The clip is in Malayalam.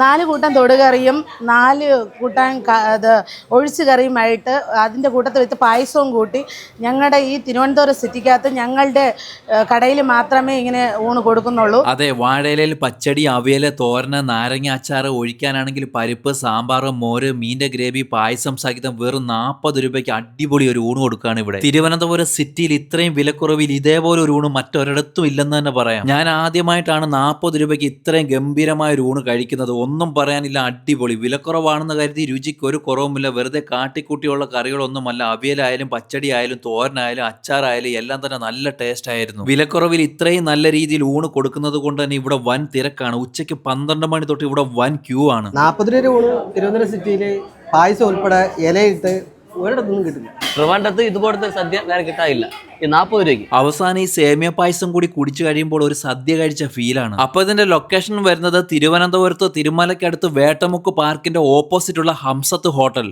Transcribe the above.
4 കൂട്ടം തൊടുകറിയും 4 കൂട്ടം ഇത് ഒഴിച്ച് കറിയുമായിട്ട് അതിൻ്റെ കൂട്ടത്തിൽ വിത്ത് പായസവും കൂട്ടി ഞങ്ങളുടെ ഈ തിരുവനന്തപുരം സിറ്റിക്കകത്ത് ഞങ്ങളുടെ കടയിൽ മാത്രമേ ഇങ്ങനെ ഊണ് കൊടുക്കുന്നുള്ളൂ. അതെ, വാഴയിലയിൽ പച്ചടി, അവിയൽ, തോരന്, നാരങ്ങ അച്ചാറ്, ഒഴിക്കാനാണെങ്കിൽ പരിപ്പ്, സാമ്പാർ, മോര്, മീൻ്റെ ഗ്രേവി, പായസം സഹിതം വെറും 40 രൂപയ്ക്ക് അടിപൊളി ഒരു ഊണ് കൊടുക്കുകയാണ് ഇവിടെ. തിരുവനന്തപുരം സിറ്റിയിൽ ഇത്രയും വിലക്കുറവിൽ ഇതേപോലെ ഒരു ഊണ് മറ്റൊരിടത്തും ഇല്ലെന്ന് തന്നെ പറയാം. ഞാൻ ആദ്യമായിട്ടാണ് 40 രൂപയ്ക്ക് ഇത്രയും ഗംഭീരമായ ഒരു ഊണ് കഴിക്കുന്നത്. ഒന്നും പറയാനില്ല, അടിപൊളി. വിലക്കുറവാണെന്ന് കരുതി രുചിക്ക് ഒരു കുറവുമില്ല. വെറുതെ കാട്ടിക്കൂട്ടിയുള്ള കറികളൊന്നുമല്ല. അവിയലായാലും പച്ചടി ആയാലും തോരനായാലും അച്ചാറായാലും എല്ലാം തന്നെ നല്ല ടേസ്റ്റ് ആയിരുന്നു. വിലക്കുറവിൽ ഇത്രയും നല്ല രീതിയിൽ ഊണ് കൊടുക്കുന്നത് കൊണ്ട് തന്നെ ഇവിടെ വൻ തിരക്കാണ്. ഉച്ചയ്ക്ക് 12 മണി തൊട്ട് ഇവിടെ വൻ ക്യൂ ആണ്. 40 രൂപ ഊണ് തിരുവനന്തപുരം സിറ്റിയിൽ പായസം ഉൾപ്പെടെ ഇലയിട്ട് ഒരിടത്തൊന്നും കിട്ടില്ല. ട്രിവാൻഡ്രത്ത് ഇതുപോലത്തെ സദ്യ വേറെ കിട്ടാനില്ല. ഈ 40 രൂപയ്ക്ക്. അവസാനം ഈ സേമിയ പായസം കൂടി കുടിച്ചു കഴിയുമ്പോൾ ഒരു സദ്യ കഴിച്ച ഫീലാണ്. അപ്പൊ ഇതിന്റെ ലൊക്കേഷൻ വരുന്നത് തിരുവനന്തപുരത്ത് തിരുമലക്കടുത്ത് വേട്ടമുക്ക് പാർക്കിന്റെ ഓപ്പോസിറ്റ് ഉള്ള ഹംസത്ത് ഹോട്ടൽ.